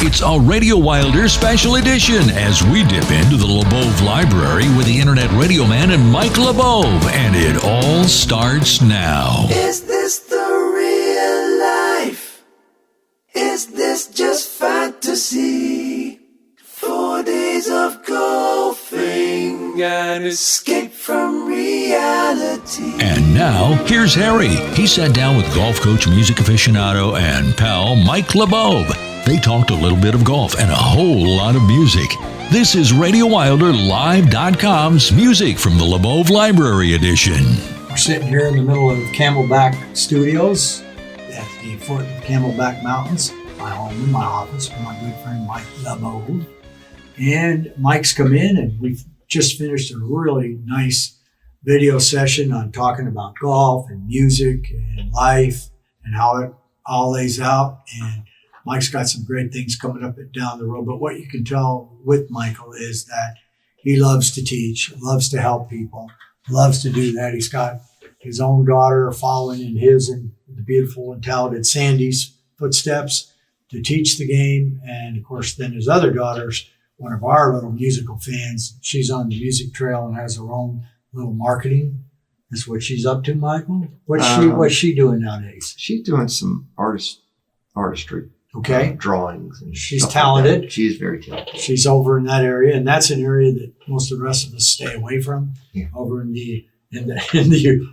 It's a Radio Wilder special edition as we dip into the LaBauve library with the Internet Radio Man and Mike LaBauve, and it all starts now. Is this the real life? Is this just fantasy? 4 days of golfing and escape from reality. And now, here's Harry. He sat down with golf coach, music aficionado, and pal Mike LaBauve. They talked a little bit of golf and a whole lot of music. This is RadioWilderLive.com's music from the LaBauve Library Edition. We're sitting here in the middle of Camelback Studios at the foot of the Camelback Mountains, my home and my office with my good friend Mike LaBauve. And Mike's come in and we've just finished a really nice video session on talking about golf and music and life and how it all lays out. And Mike's got some great things coming up down the road. But what you can tell with Michael is that he loves to teach, loves to help people, loves to do that. He's got his own daughter following in his and the beautiful and talented Sandy's footsteps to teach the game. And of course, then his other daughter's one of our little musical fans. She's on the music trail and has her own little marketing. That's what she's up to, Michael. What's she doing nowadays? She's doing some artistry. Okay. Drawings. And she's talented. Like she's very talented. She's over in that area, and that's an area that most of the rest of us stay away from. Yeah. Over in the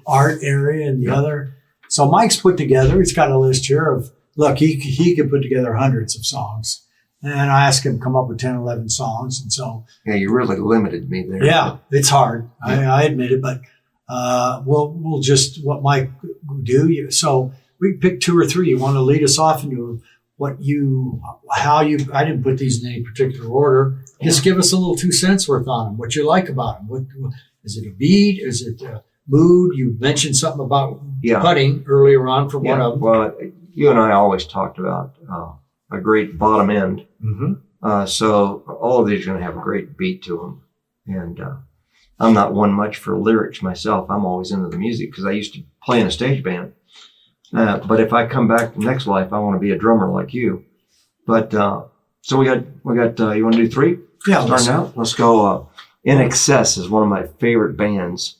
art area and the other. So Mike's put together. He's got a list here of look. He could put together hundreds of songs. And I asked him to come up with 10, 11 songs. And so. Yeah, you really limited me there. Yeah, it's hard. Yeah. I admit it, but we'll just what Mike do. So we pick 2 or 3. You want to lead us off into I didn't put these in any particular order. Just give us a little 2 cents worth on them. What you like about them? What is it? A beat? Is it a mood? You mentioned something about putting earlier on for one of them. Well, you and I always talked about a great bottom end. Mm-hmm. So all of these are going to have a great beat to them. And I'm not one much for lyrics myself. I'm always into the music because I used to play in a stage band. But if I come back next life, I want to be a drummer like you. But so we got. You want to do 3? Yeah. Starting out. Let's go. In Excess is one of my favorite bands,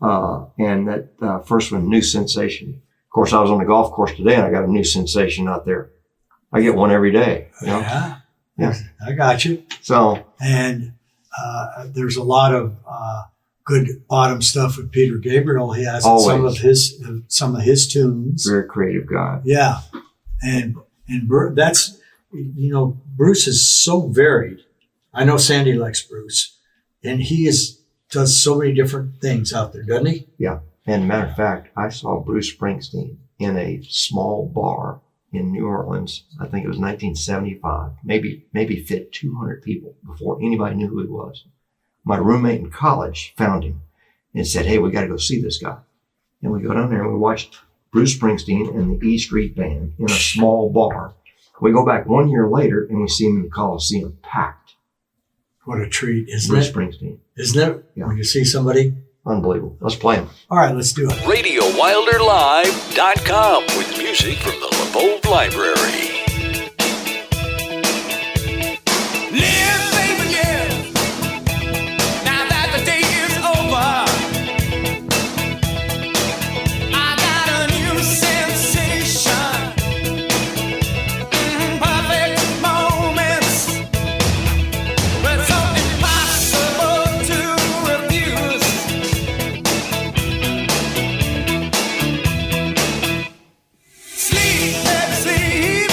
and that first one, New Sensation. Of course, I was on the golf course today, and I got a new sensation out there. I get one every day. You know? Yeah. I got you. So and there's a lot of good bottom stuff with Peter Gabriel. He has some of his tunes. Very creative guy. Yeah, and that's Bruce is so varied. I know Sandy likes Bruce, and he does so many different things out there, doesn't he? Yeah. And matter of fact, I saw Bruce Springsteen in a small bar in New Orleans. I think it was 1975. Maybe fit 200 people before anybody knew who he was. My roommate in college found him and said, "Hey, we got to go see this guy." And we go down there and we watched Bruce Springsteen and the E Street Band in a small bar. We go back 1 year later and we see him in the Coliseum packed. What a treat, isn't Bruce it? Bruce Springsteen. Isn't it? Yeah. When you see somebody. Unbelievable. Let's play him. All right, let's do it. RadioWilderLive.com with music from the LaBauve Library. Sleep,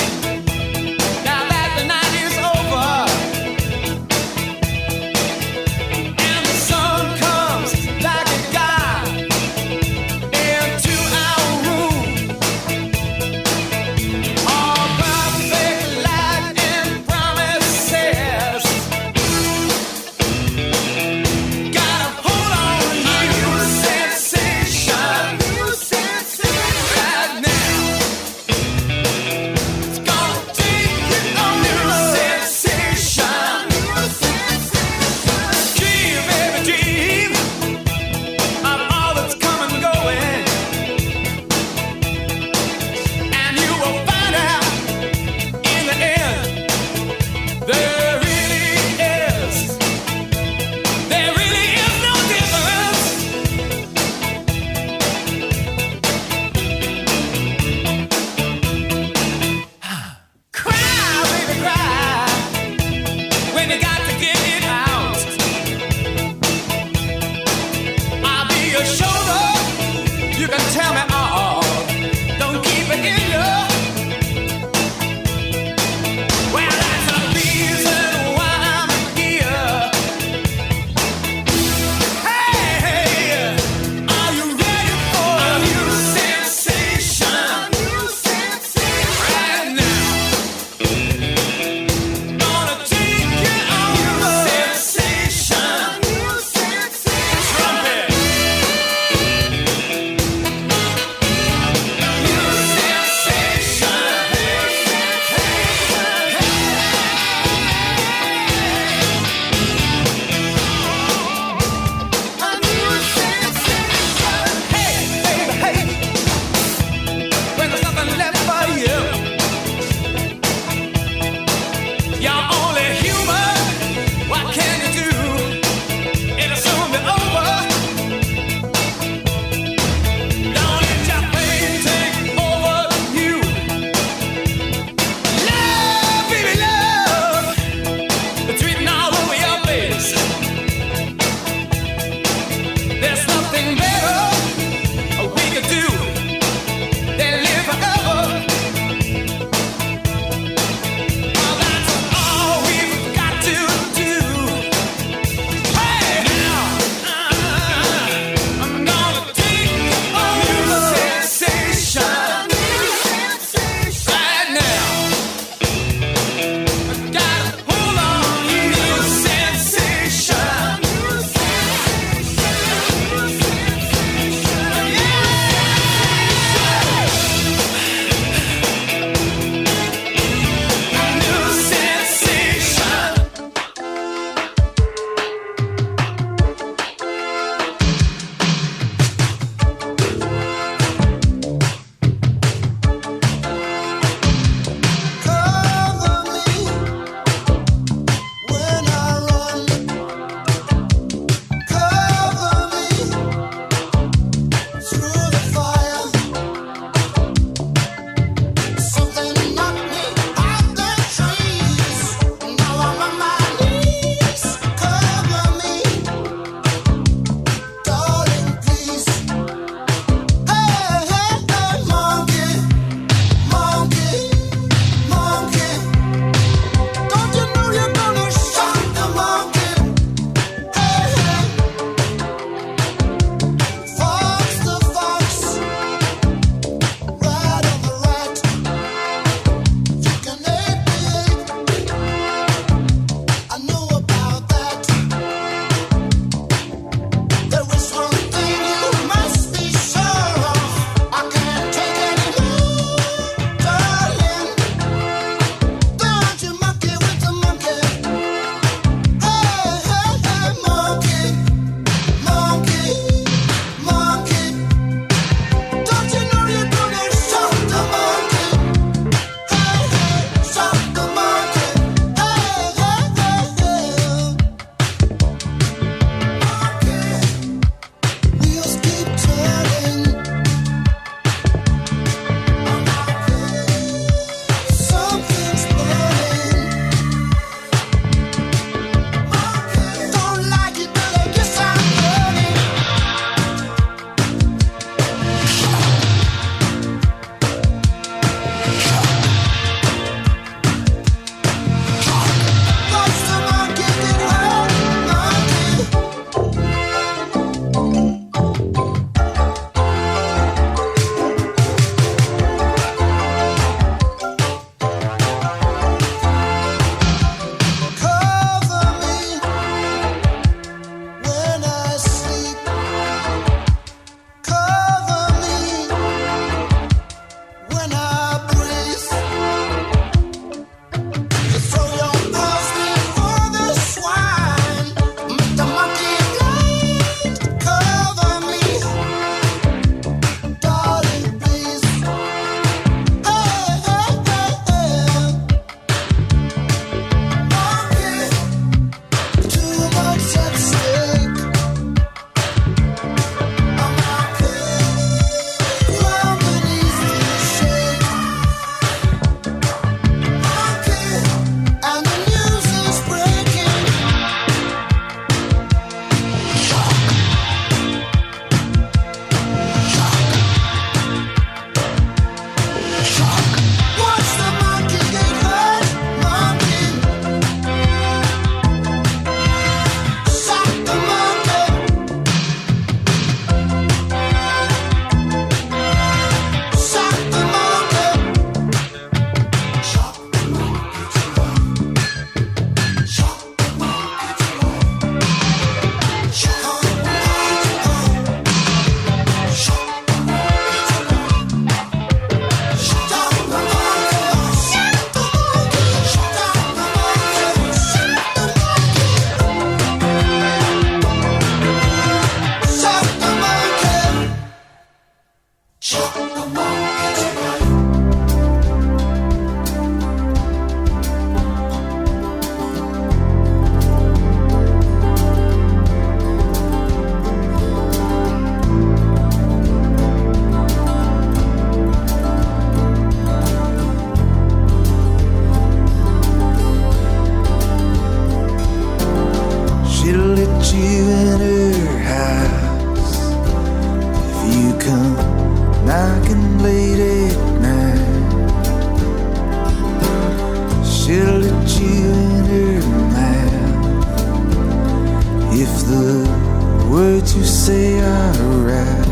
you say alright.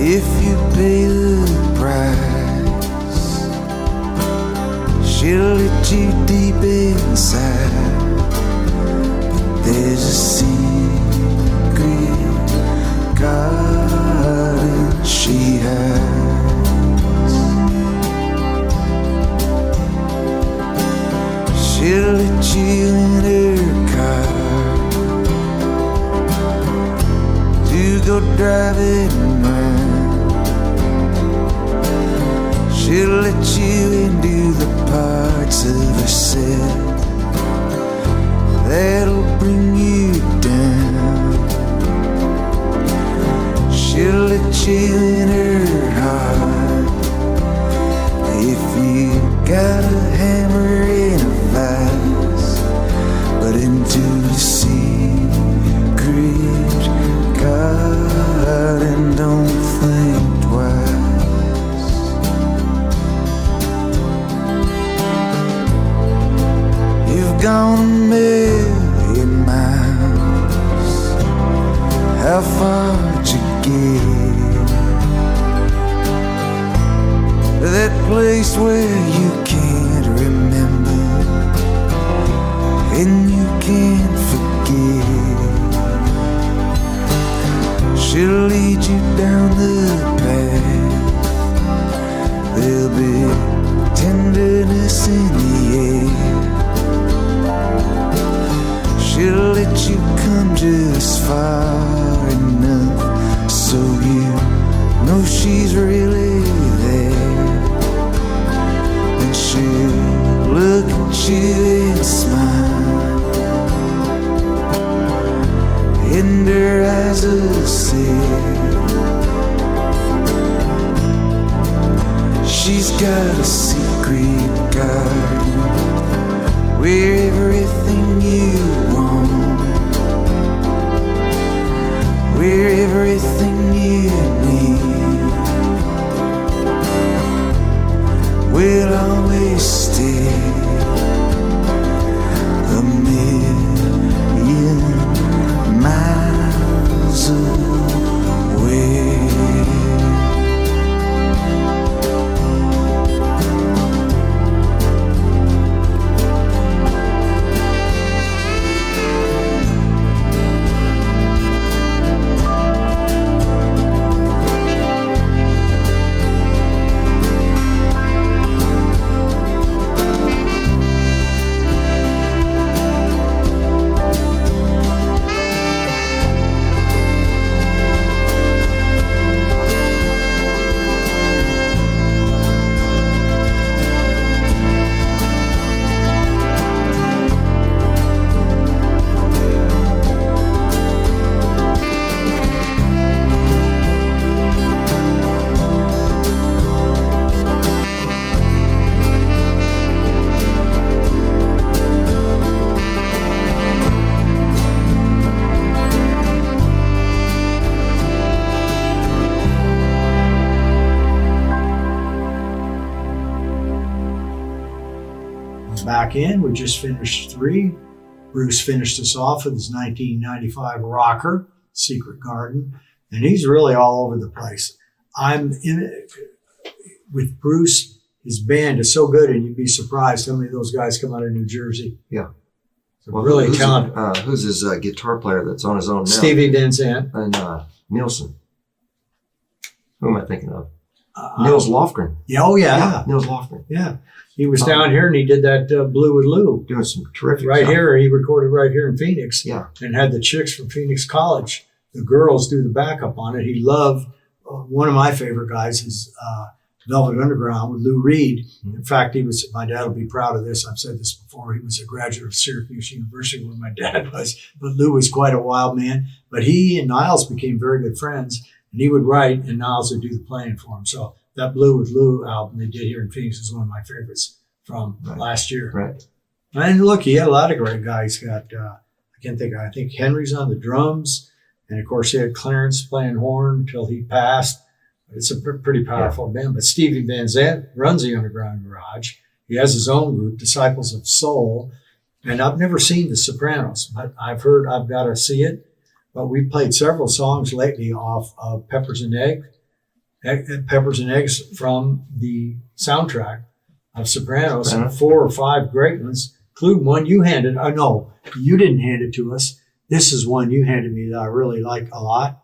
If you pay the price, she'll let you deep inside. But there's a secret garden she has. She'll let you in her car to go driving around. She'll let you into the parts of herself that'll bring you down. She'll let you in her heart if you got a hammer and a vice, but into the secret garden, don't think twice. You've gone a million miles. How far'd you get? That place where you can't remember and you can't forget. She'll lead you down the path. There'll be tenderness in the air. She'll let you come just far enough so you know she's really there. And she'll look at you and smile, and her eyes will say she's got a secret garden where everything you want, where everything you need will always stay a million miles away. Back in, we just finished 3. Bruce finished us off with his 1995 rocker, Secret Garden, and he's really all over the place. I'm in it with Bruce. His band is so good, and you'd be surprised how many of those guys come out of New Jersey. Yeah. So really talented. Who's his guitar player that's on his own now? Stevie Van Zandt. And Nielsen. Who am I thinking of? Nils Lofgren. Yeah, oh yeah. Nils Lofgren. Yeah. He was down here and he did that Blue with Lou. Doing some terrific right stuff. here. He recorded right here in Phoenix. Yeah. And had the chicks from Phoenix College, the girls, do the backup on it. He loved, one of my favorite guys is Velvet Underground with Lou Reed. Mm-hmm. In fact, my dad will be proud of this. I've said this before. He was a graduate of Syracuse University where my dad was, but Lou was quite a wild man. But he and Niles became very good friends, and he would write and Niles would do the playing for him. So that Blue with Lou album they did here in Phoenix is one of my favorites from last year. Right. And look, he had a lot of great guys. Got, I think Henry's on the drums. And of course, he had Clarence playing horn until he passed. It's a pretty powerful band. But Stevie Van Zandt runs the Underground Garage. He has his own group, Disciples of Soul. And I've never seen The Sopranos, but I've heard I've got to see it. But we played several songs lately off of Peppers and Eggs from the soundtrack of Sopranos, and 4 or 5 great ones, including one you handed. Oh, no, you didn't hand it to us. This is one you handed me that I really like a lot.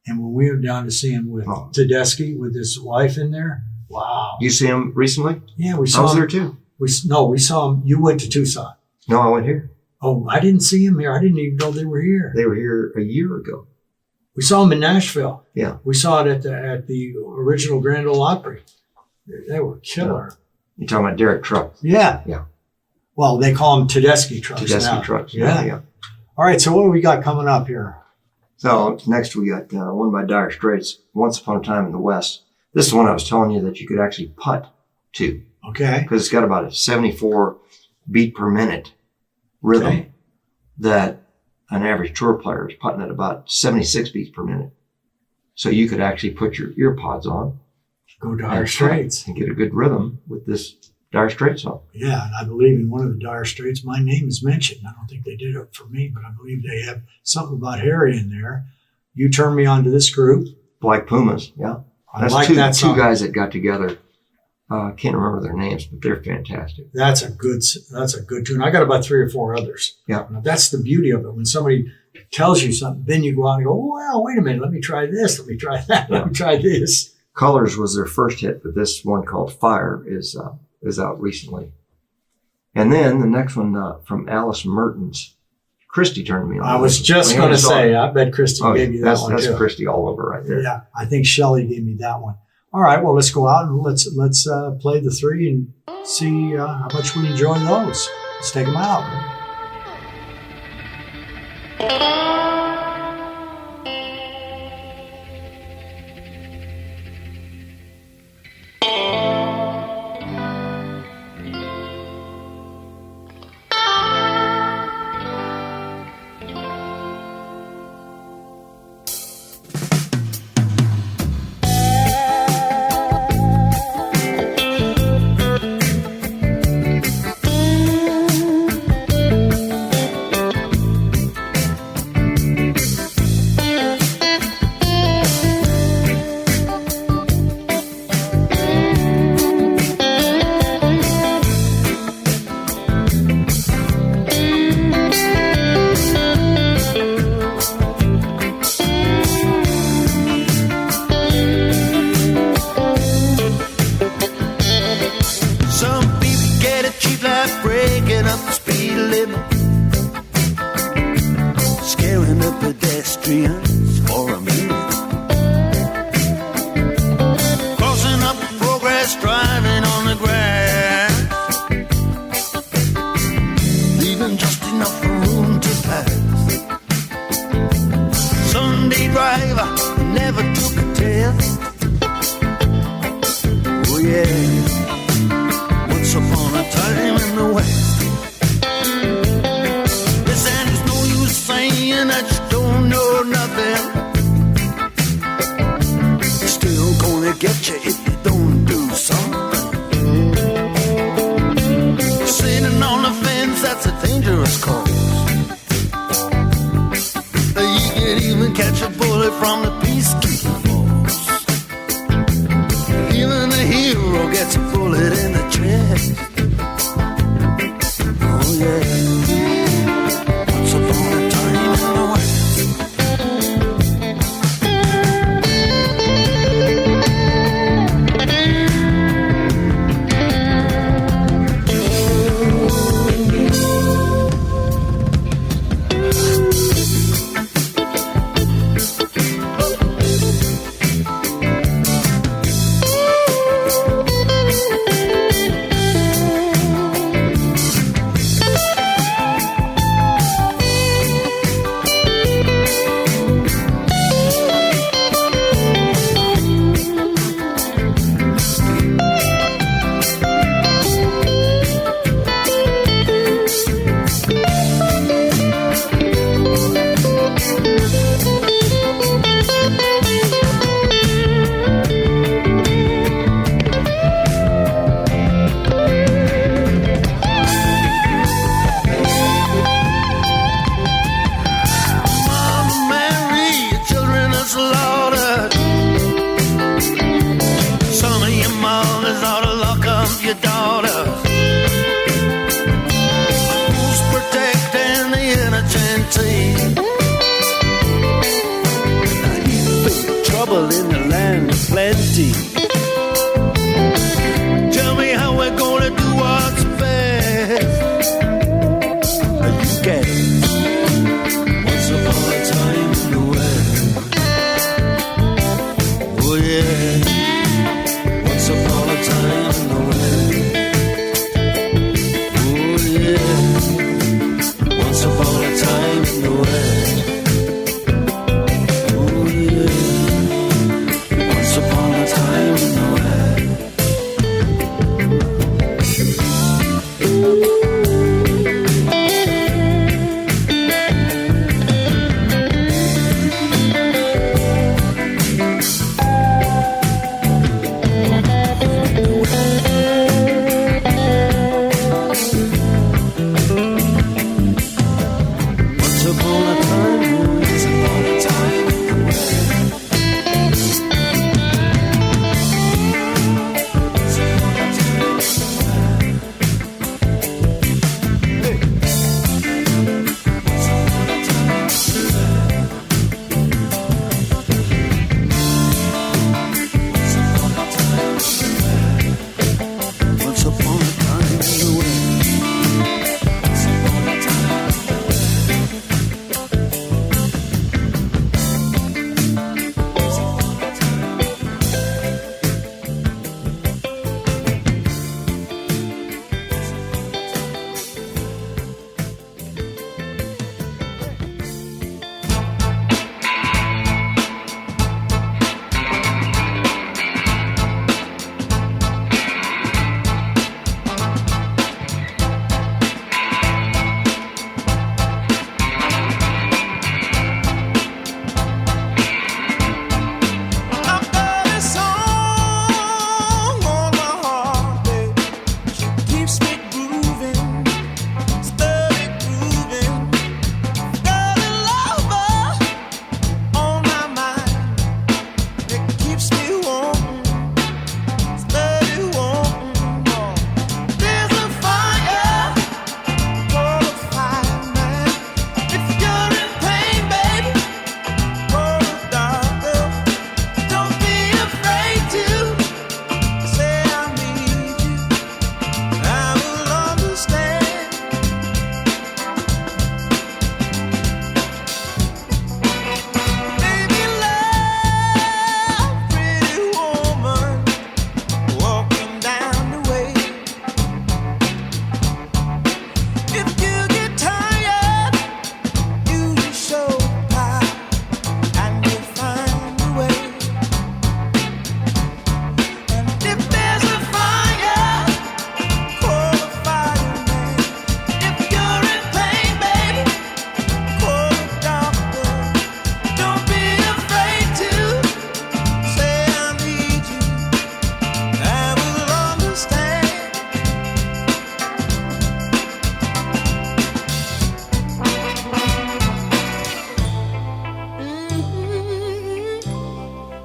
And when we were down to see him with Tedeschi, with his wife in there, wow. You see him recently? Yeah, we saw I was him. there too. We saw him. You went to Tucson. No, I went here. Oh, I didn't see him here. I didn't even know they were here. They were here a year ago. We saw him in Nashville. Yeah. We saw it at the original Grand Ole Opry. They were killer. You're talking about Derek Trucks. Yeah. Yeah. Well, they call them Tedeschi trucks Tedeschi now. Trucks. Yeah. All right, so what do we got coming up here? So next we got one by Dire Straits, Once Upon a Time in the West. This is the one I was telling you that you could actually putt to. Okay. Because it's got about a 74 beat per minute rhythm that an average tour player is putting at about 76 beats per minute. So you could actually put your ear pods on. Go Dire Straits. And get a good rhythm with this Dire Straits song. Yeah, and I believe in one of the Dire Straits, my name is mentioned. I don't think they did it for me, but I believe they have something about Harry in there. You turned me on to this group. Black Pumas, yeah. I like that song. Two guys that got together. Can't remember their names, but they're fantastic. That's a good tune. I got about 3 or 4 others. Yeah. Now, that's the beauty of it. When somebody tells you something, then you go out and go, well, wait a minute. Let me try this. Let me try that. Let me try this. Colors was their first hit, but this one called Fire is out recently. And then the next one from Alice Mertens. Christy turned me on. I was just going to say, I bet Christy gave you that one too. That's Christy all over right there. Yeah, I think Shelley gave me that one. All right, well, let's go out and let's play the 3 and see how much we enjoy those. Let's take them out. pedestrians for a minute. Crossing up progress, driving on the grass, leaving just enough room to pass. Sunday driver, never took a test. Oh yeah, once upon a time in the West. Saying that you don't know nothing, it's still gonna get you if you don't do something. Sitting on the fence, that's a dangerous cause. You can even catch a bullet from the peacekeeping force. Even the hero gets a bullet in the chest. Oh yeah. of your daughters? Who's protecting the innocent teen? Now you face trouble in the land of plenty. Tell me how we're gonna do what's best. You get it. Once upon a time in the West. Oh yeah. Once upon a time in the West. Oh yeah. Once upon a time in the West. Oh yeah. Once upon a time in the West.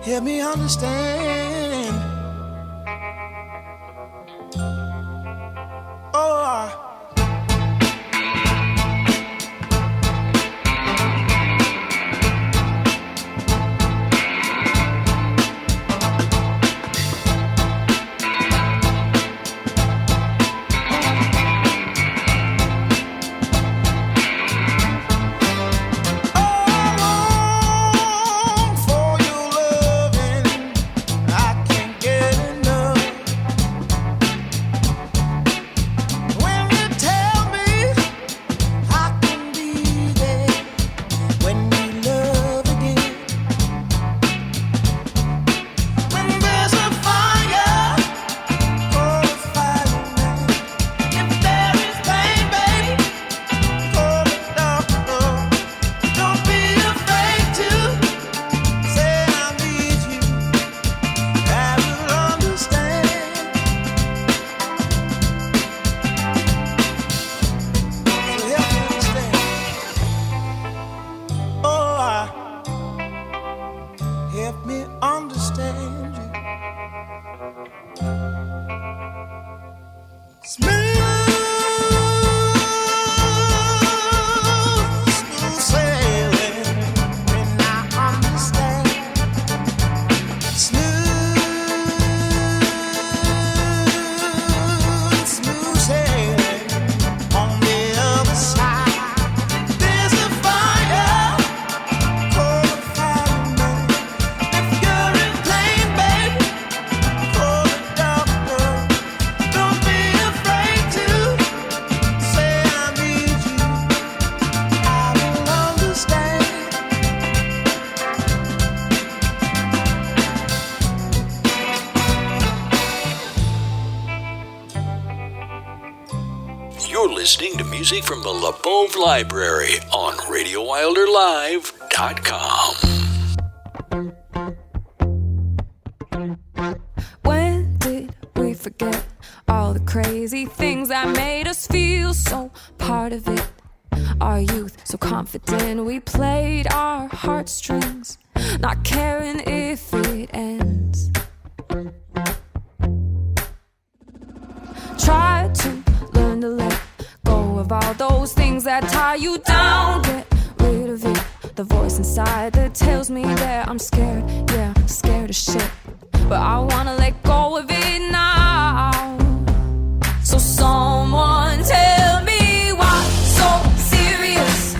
Help me understand. Oh, Smooth sailing, and I understand. Smooth sailing on the other side. There's a fire, call the fireman. If you're in pain, baby, call the doctor. Don't be afraid to say I need you. I will understand. You're listening to music from the LaBauve Library on RadioWilderLive.com. When did we forget all the crazy things that made us feel so part of it? Our youth, so confident, we played our heartstrings, not caring if it ends. Try to learn to let go of all those things that tie you down. Get rid of it, the voice inside that tells me that I'm scared. Yeah, scared of shit, but I wanna let go of it now. So someone tell me why so serious?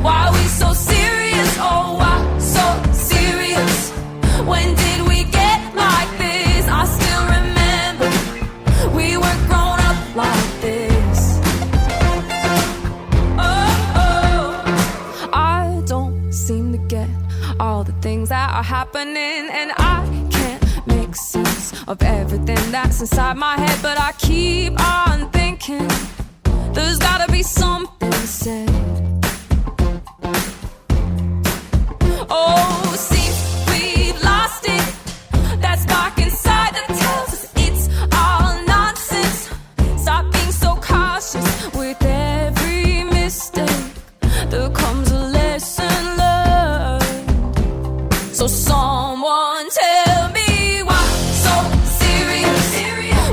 Why we so serious? Oh, why so serious? When did we get like this? I still remember we were grown up like this. Oh, I don't seem to get all the things that are happening, and I can't make sense of everything that's inside my head, but I keep on thinking there's gotta be something said. Oh, see, we've lost it. That spark inside that tells us it's all nonsense. Stop being so cautious. With every mistake there comes a lesson learned. So someone tell me why so serious?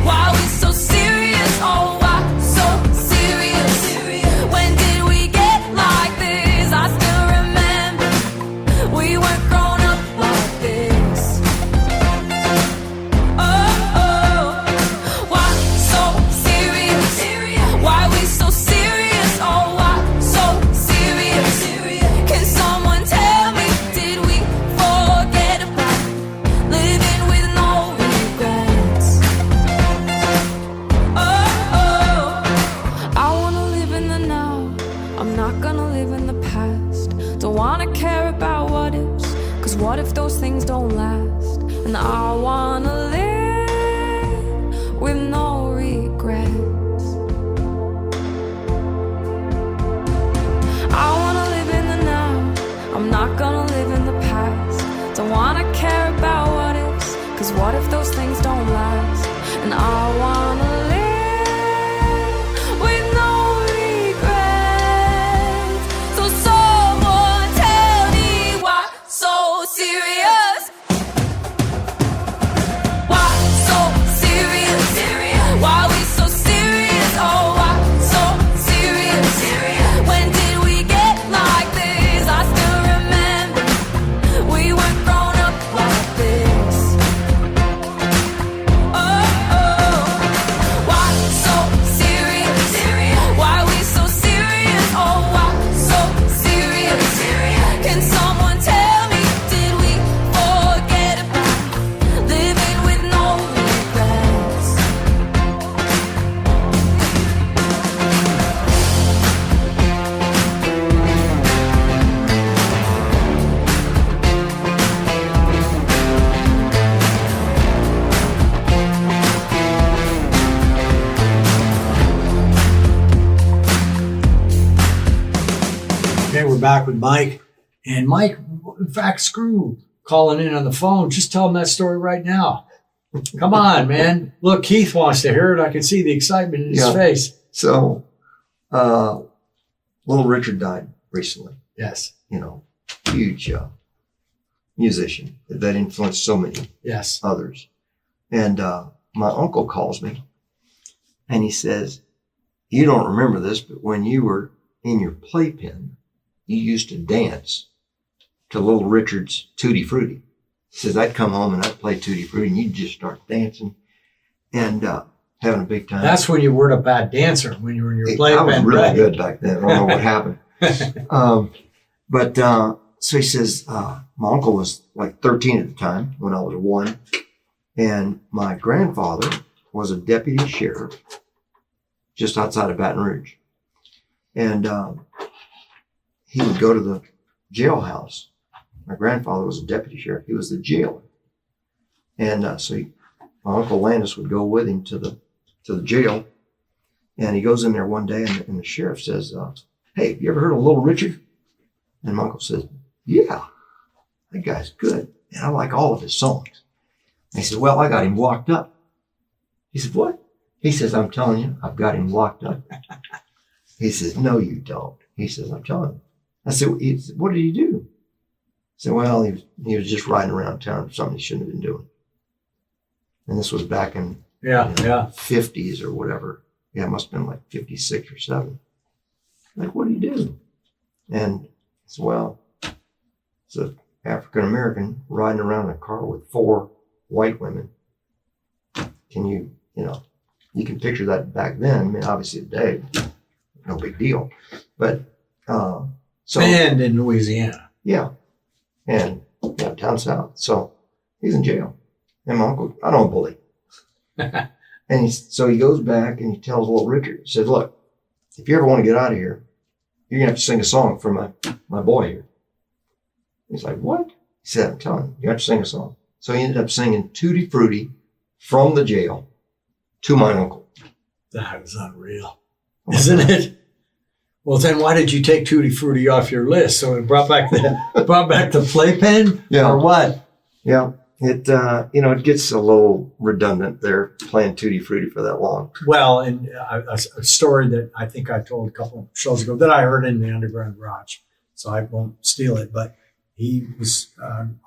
Why we so serious? Oh, why so serious? When did we get like this? I still remember we weren't grown up like this. Oh, why so serious? Why we so serious? Oh, why so serious? Can someone tell me, did we forget about living with no regrets? Oh, I wanna live in the now. I'm not gonna live in the past. Don't wanna care about what ifs, 'cause what if those things don't last? And I wanna live with no regrets. I wanna live in the now. I'm not gonna live in the past. Don't wanna care about what ifs, 'cause what if those things don't last? And I wanna live with no regrets. So someone tell me why so serious? Why so serious? Why we so serious? Oh, why so serious? When did we get like this? I still remember we weren't grown up like this. Oh, why so serious? Why we so serious? Oh, why so serious? Can someone tell me, did we forget about living with no regrets? Okay, we're back with Mike. And Mike, in fact, screw calling in on the phone. Just tell him that story right now. Come on, man. Look, Keith wants to hear it. I can see the excitement in his Yeah. face. So, little Richard died recently. Yes, You know, huge musician that influenced so many yes. others. And my uncle calls me And he says, you don't remember this, but when you were in your playpen, you used to dance to Little Richard's Tutti Frutti. He says, I'd come home and I'd play Tutti Frutti and you'd just start dancing and having a big time. That's when you weren't a bad dancer, when you were in your playpen. I was really right? good back then. I don't know what happened. So he says, my uncle was like 13 at the time when I was 1. And my grandfather was a deputy sheriff just outside of Baton Rouge. And he would go to the jailhouse. My grandfather was a deputy sheriff. He was the jailer. And my Uncle Landis would go with him to the jail. And he goes in there one day and the sheriff says, hey, have you ever heard of Little Richard? And my uncle says, yeah, that guy's good. And I like all of his songs. And he said, well, I got him locked up. He said, what? He says, I'm telling you, I've got him locked up. He says, no, you don't. He says, I'm telling you. I said, what did he do? He said, well, he was just riding around town for something he shouldn't have been doing. And this was back in the 50s or whatever. Yeah, it must have been like 56 or 7. Like, what did he do? And he said, well, it's an African-American riding around in a car with 4 white women. Can you can picture that back then. I mean, obviously today, no big deal. But, and in Louisiana. Yeah. And down south. So he's in jail. And my uncle, I don't bully. And so he goes back and he tells Little Richard, he says, look, if you ever want to get out of here, you're going to have to sing a song for my boy here. He's like, what? He said, I'm telling you, you have to sing a song. So he ended up singing Tutti Frutti from the jail to my uncle. That is unreal, isn't it? Well, then why did you take Tutti Frutti off your list? So it brought back the playpen, or what? Yeah, it gets a little redundant there playing Tutti Frutti for that long. Well, and a story that I think I told a couple of shows ago that I heard in the Underground Garage, so I won't steal it. But he was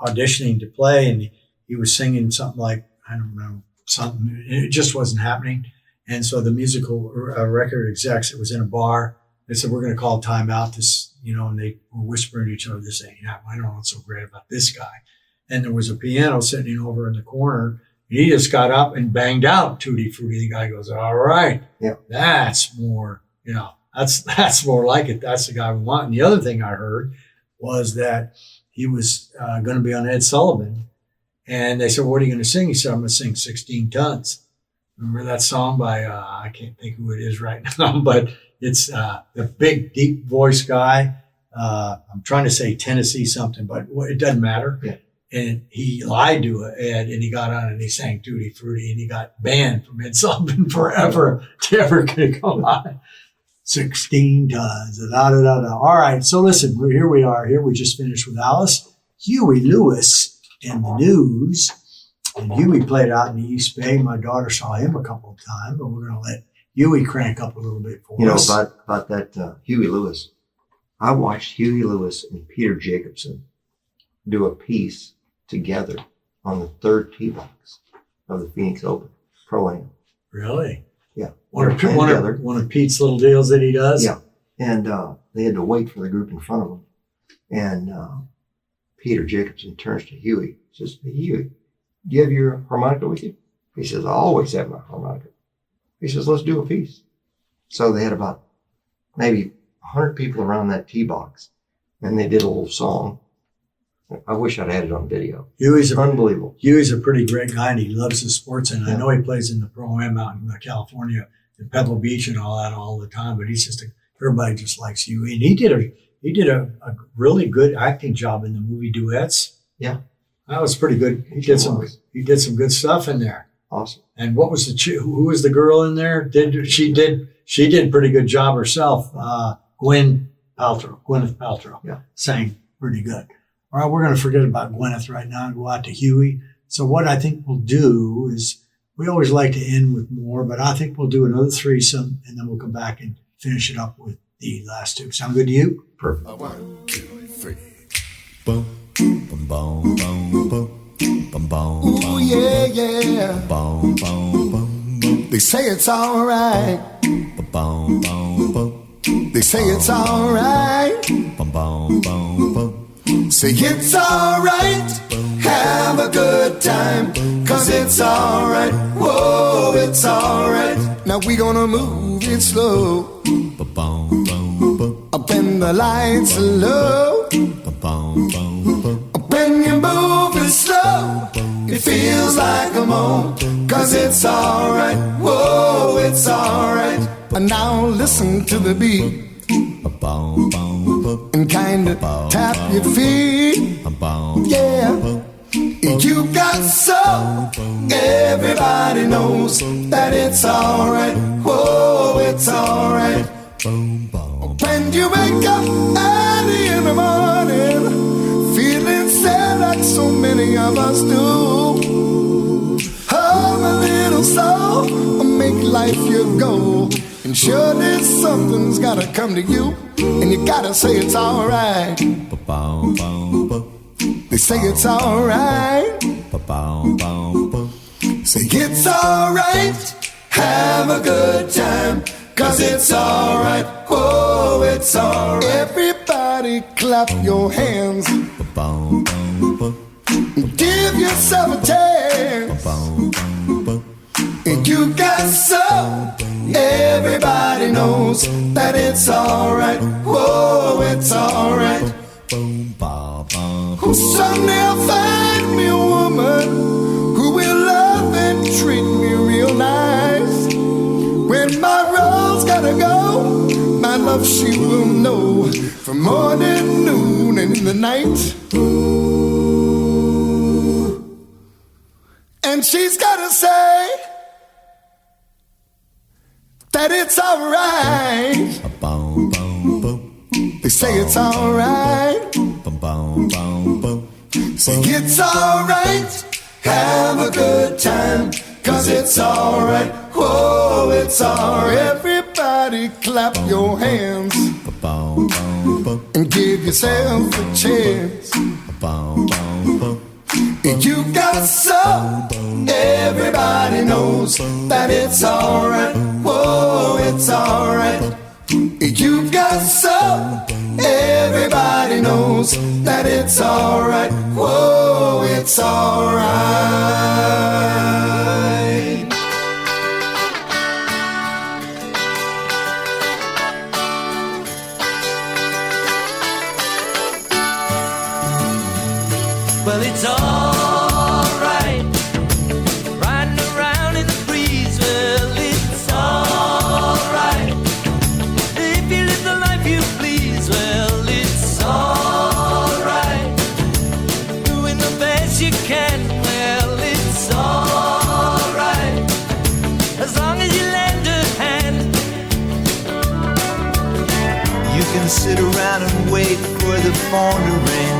auditioning to play, and he was singing something like, I don't know, something. It just wasn't happening. And so the musical record execs, it was in a bar. They said, we're going to call timeout. And they were whispering to each other, this ain't happening. I don't know what's so great about this guy. And there was a piano sitting over in the corner. And he just got up and banged out Tutti Frutti. The guy goes, all right. Yeah. That's more, that's more like it. That's the guy we want. And the other thing I heard was that he was going to be on Ed Sullivan. And they said, what are you going to sing? He said, I'm going to sing 16 Tons. Remember that song by, I can't think who it is right now, but it's the big, deep voice guy. I'm trying to say Tennessee something, but it doesn't matter. Yeah. And he lied to Ed, and he got on and he sang Tutti Frutti, and he got banned from Ed Sullivan forever to ever come on. 16 tons. Da, da, da, da. All right. So listen, here we are. Here we just finished with Alice. Huey Lewis in the news. And Huey played out in the East Bay. My daughter saw him a couple of times, but we're going to let Huey crank up a little bit for us. About that Huey Lewis. I watched Huey Lewis and Peter Jacobson do a piece together on the 3rd tee box of the Phoenix Open Pro-Am. Really? Yeah. One of Pete's little deals that he does? Yeah. And they had to wait for the group in front of them. And Peter Jacobson turns to Huey, says, hey, Huey, do you have your harmonica with you? He says, I always have my harmonica. He says, let's do a piece. So they had about maybe 100 people around that tee box, and they did a little song. I wish I'd had it on video. Huey's unbelievable. Huey's a pretty great guy, and he loves his sports. And I know he plays in the Pro-Am out in California, in Pebble Beach and all that all the time. But he's just everybody just likes Huey. And he did a really good acting job in the movie Duets. Yeah, that was pretty good. He did some good stuff in there. Awesome. And what was who was the girl in there? She did a pretty good job herself. Gwyneth Paltrow. Yeah, sang pretty good. All right, we're going to forget about Gwyneth right now and go out to Huey. So what I think we'll do is, we always like to end with more, but I think we'll do another threesome, and then we'll come back and finish it up with the last 2. Sound good to you? Perfect. 1, 2, 3. Boom, boom, boom, boom, boom, boom, boom. Ooh, yeah, yeah. Boom, boom, boom, boom. They say it's alright. They say it's alright. Say it's alright. Have a good time, 'cause it's alright. Whoa, it's alright. Now we gonna move it slow. Up in the lights are low. When you move it slow, it feels like a moan, 'cause it's alright. Whoa, it's alright. And now listen to the beat and kinda tap your feet. Yeah, you got soul. Everybody knows that it's alright. Whoa, it's alright. When you wake up early in the morning, feeling sad like so many of us do, have a little soul, make life your goal. And surely something's gotta come to you, and you gotta say it's alright. They say it's alright. Say it's alright. Have a good time, 'cause it's alright. Whoa, it's alright. Everybody clap your hands. Give yourself a chance. And you got soul. Everybody knows that it's alright. Whoa, it's alright. Someday I'll find me a woman who will love and treat me real nice. When my road's gotta go, my love she will know, from morning, noon, and in the night. And she's gotta say that it's alright. They say it's alright. Say it's alright. Have a good time, 'cause it's alright. Whoa, it's alright. Everybody clap your hands and give yourself a chance. And you got soul. Everybody knows that it's alright. Whoa, it's alright. You got soul. Everybody knows that it's alright. Whoa, it's alright. Well, it's alright, riding around in the breeze. Well, it's alright, if you live the life you please. Well, it's alright, doing the best you can. Well, it's alright, as long as you lend a hand. You can sit around and wait for the phone to ring,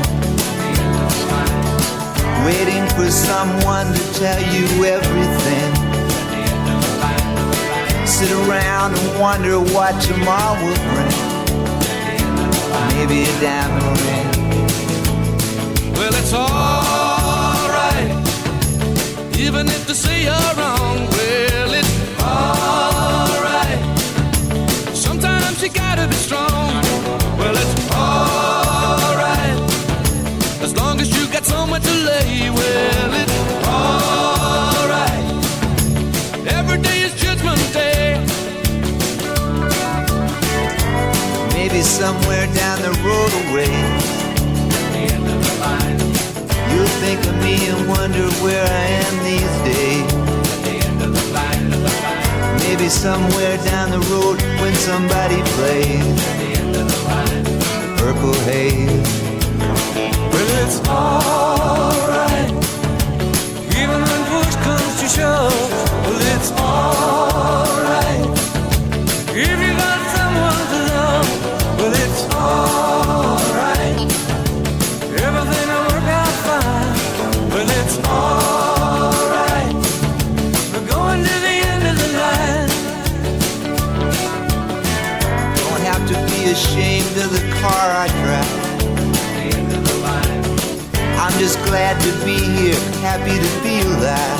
waiting for someone to tell you everything. Sit around and wonder what tomorrow will bring. Maybe a diamond ring. Well, it's alright, even if they say you're wrong. Well, it's alright, sometimes you gotta be strong. Well, it's alright, as long as you got somewhere to lay. Well, it's alright, every day is Judgment Day. Maybe somewhere down the road away, you'll think of me and wonder where I am these days. Maybe somewhere down the road when somebody plays Purple Haze. Well, it's alright, even when push comes to shove. Well, it's alright, if you got someone to love. Well, it's alright, everything will work out fine. Well, it's alright, we're going to the end of the line. Don't have to be ashamed of the car I drive. I'm just glad to be here, happy to feel that.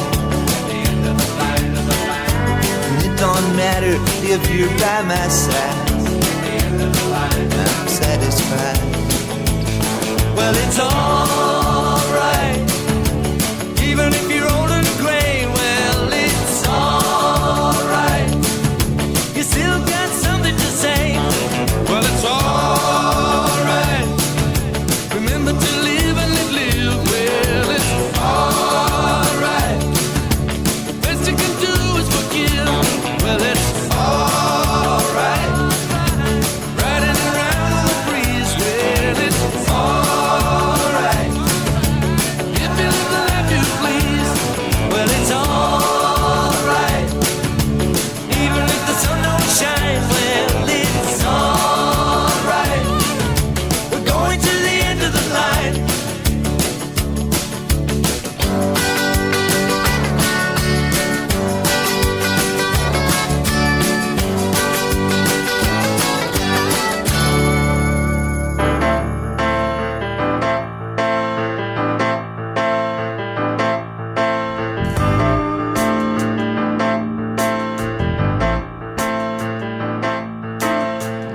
don't matter if you're by my side. I'm satisfied. Well, it's alright, even if you're old and gray. Well, it's alright, you still got something to say. Well, it's alright, remember to live and live. Well, it's alright, the best you can do is forgive. Well, it's alright, riding around on the breeze. Well, it's alright, if you live the life you please. Well, it's alright, even if the sun don't shine. Well, it's alright, we're going to the end of the line.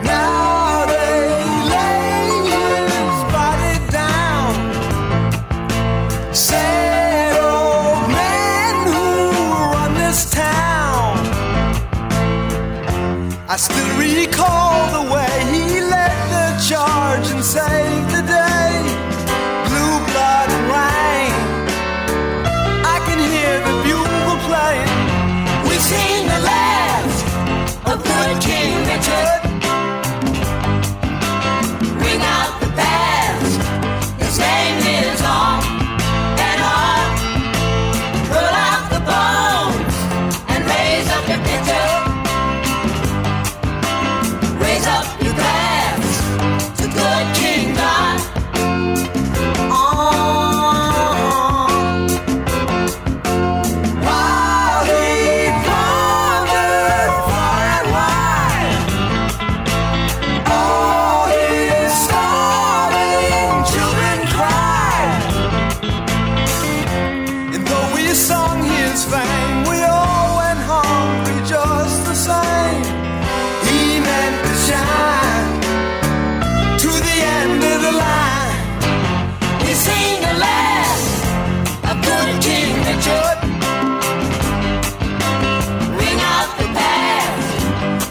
Now they lay his body down. Sad old men who run this town. I still recall the way he led the charge and saved the day. Blue blood rain, I can hear the bugle playing. We've seen the last of good King Richard. Ring out the past, his name lives on and on. Pull out the bones and raise up your picture. Raise up your glass to good King John. While he pondered far and wide, all his starving children cried. And though we sung his fame, we all went hungry just the same. He meant to shine to the end of the line. We sing the last of good King Richard. Ring out the past,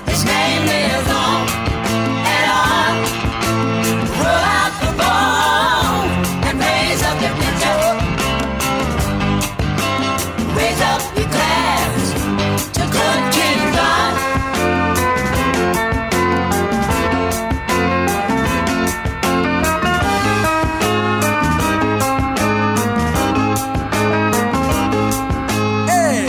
his name lives on and on. Roll out the bone and raise up your picture. Raise up your glass to good King John. Hey!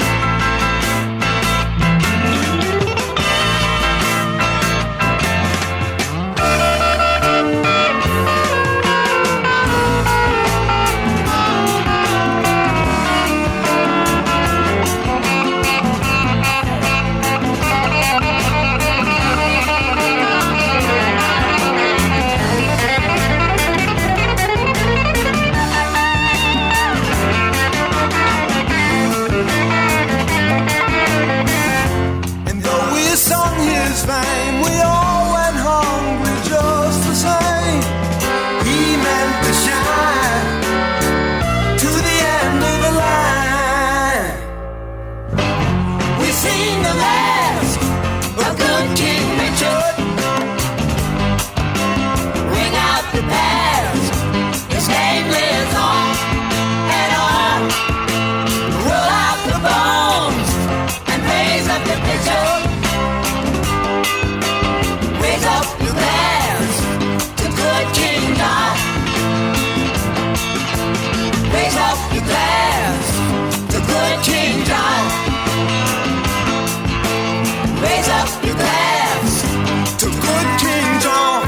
And though we sung his fame, we all went hungry just the same. He meant to shine to the end of the line. We sing the last of good King Richard. Ring out the past, his name lives on and on. Roll out the bones and raise up the picture. Raise up your glass to good King John. Raise up your glass to good King John. Raise up your glass to good King John.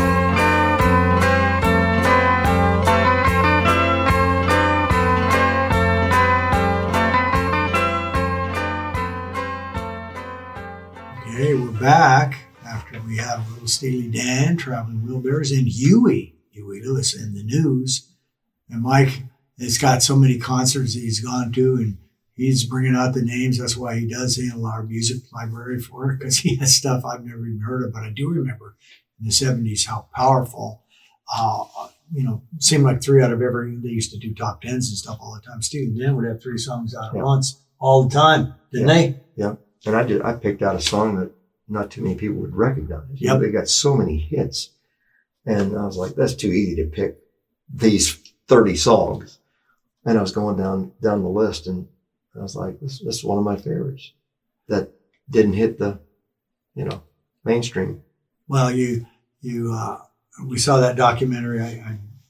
Okay, we're back after we had a little Steely Dan, Traveling Wheelbarrows, and Huey Lewis in the news. And Mike has got so many concerts he's gone to, and he's bringing out the names. That's why he does handle our music library for it, because he has stuff I've never even heard of. But I do remember in the 70s how powerful, seemed like 3 out of every, they used to do top 10s and stuff all the time. Steve and Dan would have 3 songs out at once all the time, didn't they? Yeah. And I picked out a song that not too many people would recognize. Yep. They got so many hits. And I was like, that's too easy to pick these 30 songs. And I was going down the list, and I was like, this is one of my favorites that didn't hit the, mainstream. Well, we saw that documentary.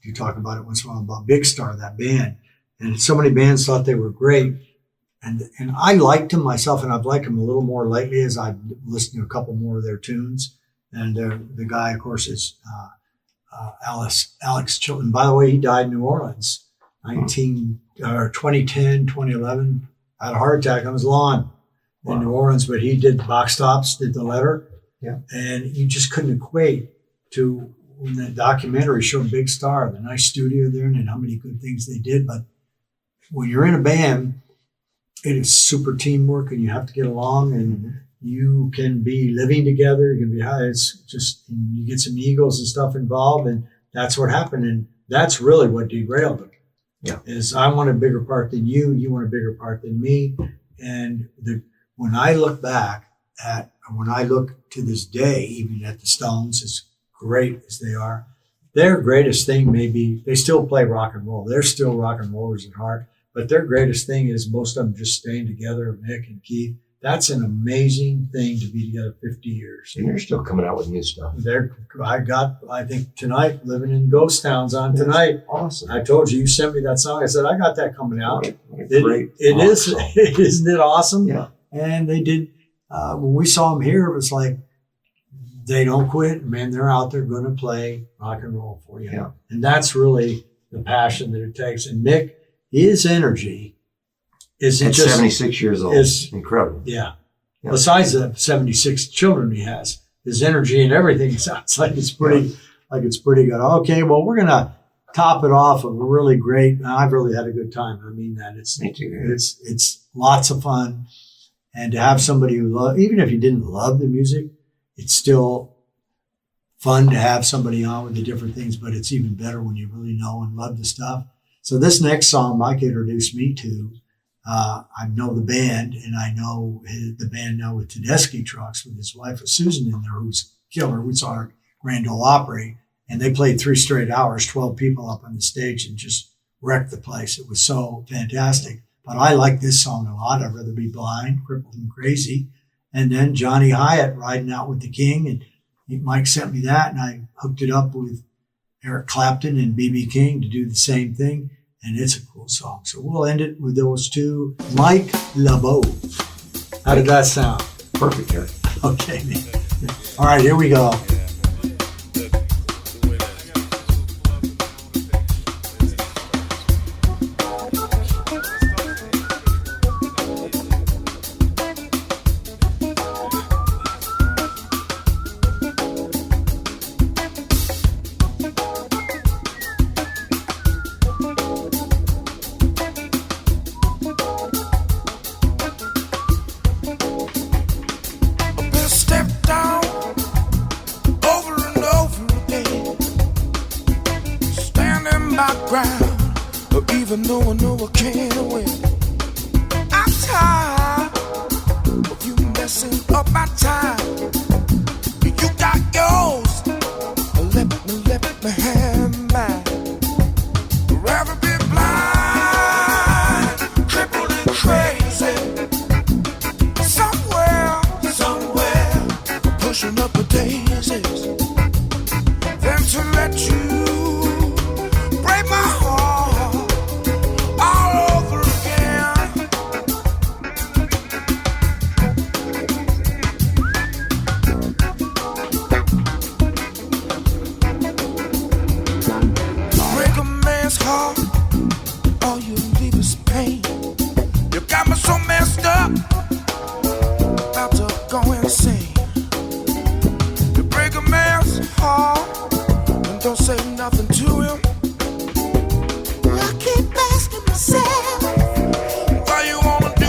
You talk about it once in a while about Big Star, that band, and so many bands thought they were great, and I liked them myself, and I've liked them a little more lately as I've listened to a couple more of their tunes. And the guy, of course, is Alex Chilton. By the way, he died in New Orleans, 2010, 2011. Had a heart attack on his lawn in New Orleans, but he did Box Tops, did The Letter, and you just couldn't equate to when the documentary showed Big Star, the nice studio there, and how many good things they did. But when you're in a band, it is super teamwork, and you have to get along, and you can be living together. You can be high. It's just, you get some egos and stuff involved, and that's what happened. And that's really what derailed it. Yeah. Is I want a bigger part than you. You want a bigger part than me. And when I look to this day, even at the Stones, as great as they are, their greatest thing may be, they still play rock and roll. They're still rock and rollers at heart, but their greatest thing is most of them just staying together, Mick and Keith. That's an amazing thing to be together 50 years. And you're still coming out with new stuff. I think tonight, Living in Ghost Town's on tonight. Awesome. I told you sent me that song. I said, I got that coming out. What a great It is, song. isn't it awesome? Yeah. And they did, when we saw them here, it was like, they don't quit. Man, they're out there going to play rock and roll for you. Yeah. And that's really the passion that it takes. And Mick, his energy is At just 76 years old. is incredible. Yeah. Yeah. Besides the 76 children he has, his energy and everything sounds like it's pretty good. Okay, well, we're gonna top it off of a really great. I've really had a good time. I mean that. Me too. It's lots of fun, and to have somebody who even if you didn't love the music, it's still fun to have somebody on with the different things. But it's even better when you really know and love the stuff. So this next song Mike introduced me to. I know the band, and I know the band now with Tedeschi Trucks with his wife Susan in there, who's killer. We saw her at Grand Ole Opry, and they played 3 straight hours, 12 people up on the stage, and just wrecked the place. It was so fantastic. But I like this song a lot. I'd Rather Be Blind, Crippled and Crazy. And then Johnny Hyatt, Riding Out with the King. And Mike sent me that, and I hooked it up with Eric Clapton and B.B. King to do the same thing. And it's a cool song. So we'll end it with those two. Mike LaBauve. How did that sound? Perfect, Eric. Okay. All right, here we go. Even though I know I can't win, I'm tired of you messing up my time. You got yours, let me have mine. Rather be blind, crippled and crazy. Somewhere, pushing up the daisies. Then to let you break my heart. All you leave is pain. You got me so messed up, about to go insane. You break a man's heart and don't say nothing to him. I keep asking myself, why you wanna do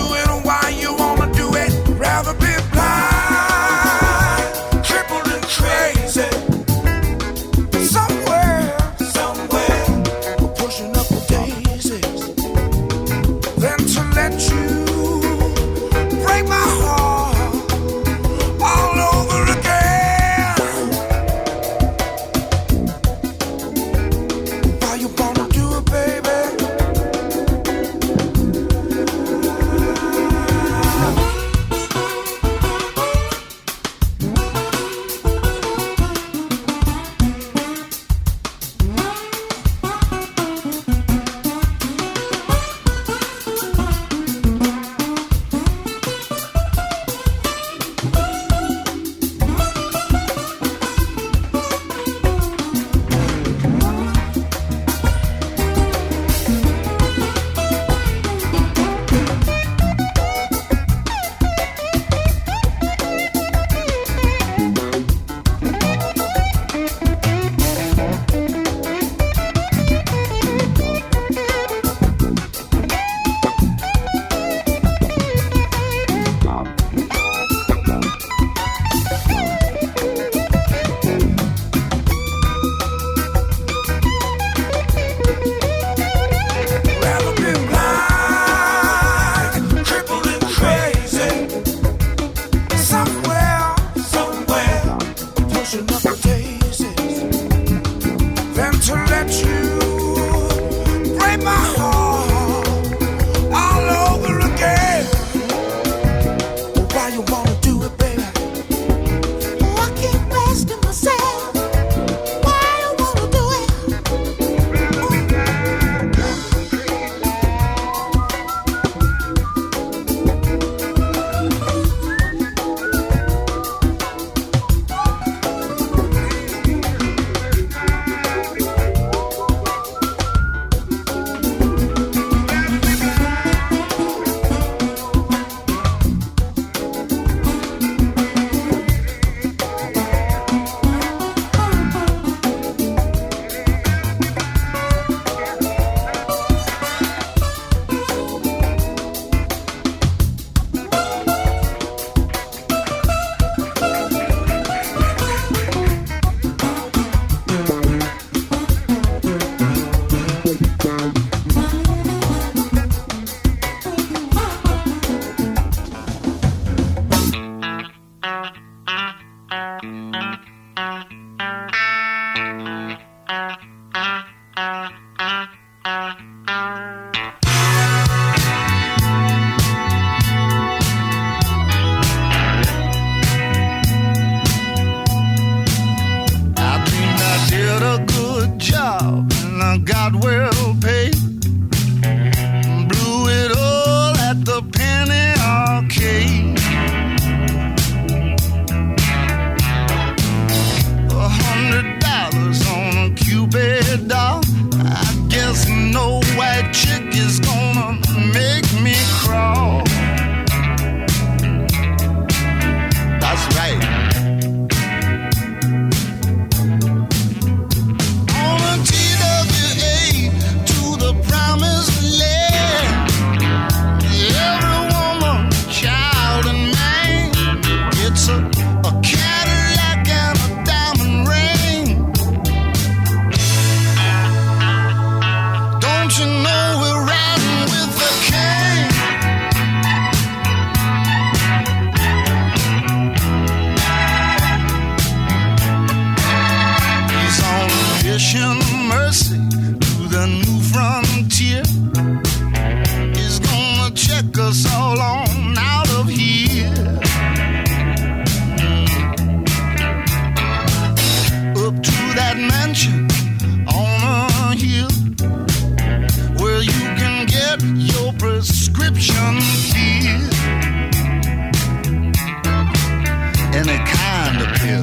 you.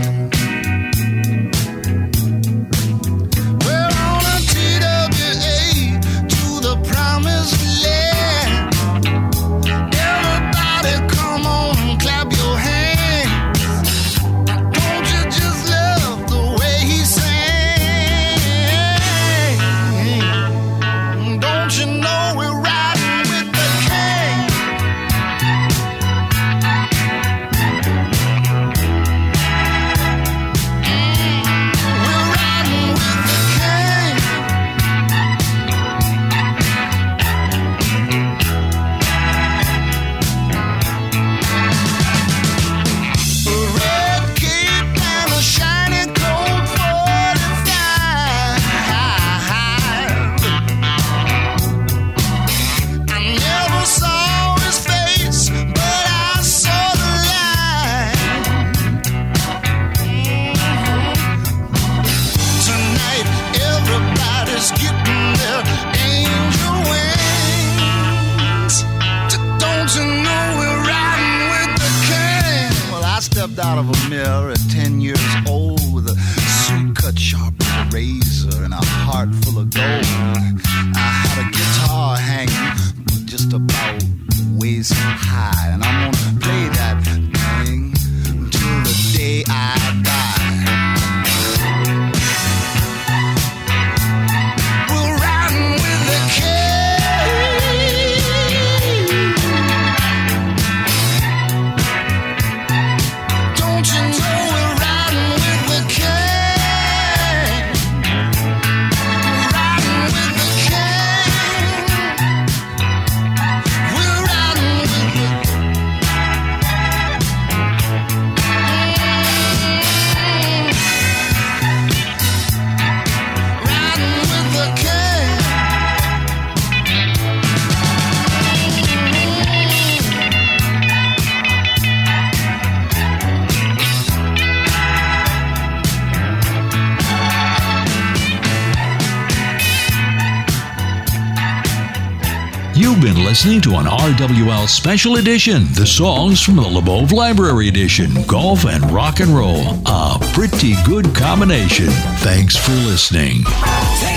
We're on a TWA to the promised land. Everybody come on and clap your hands. Don't you just love the way he sang? Don't you know we're riding with the king? We're riding with the king. A red cape and a shiny Colt 45. I never saw his face, but I saw the light. Tonight, everybody's getting their angel wings. Don't you know we're riding with the king? Well, I stepped out of a mirror at 10 years old with a suit cut sharp as a razor and a heart full of gold. I had a guitar hanging just about waist high, and I'm gonna play that thing until the day I die. We're riding with the king. Don't you know we're riding with the king? We're riding with the king. We're riding with the riding with the king. You've been listening to an RWL Special Edition, the songs from the LaBauve Library Edition, Golf and Rock and Roll. A pretty good combination. Thanks for listening. Take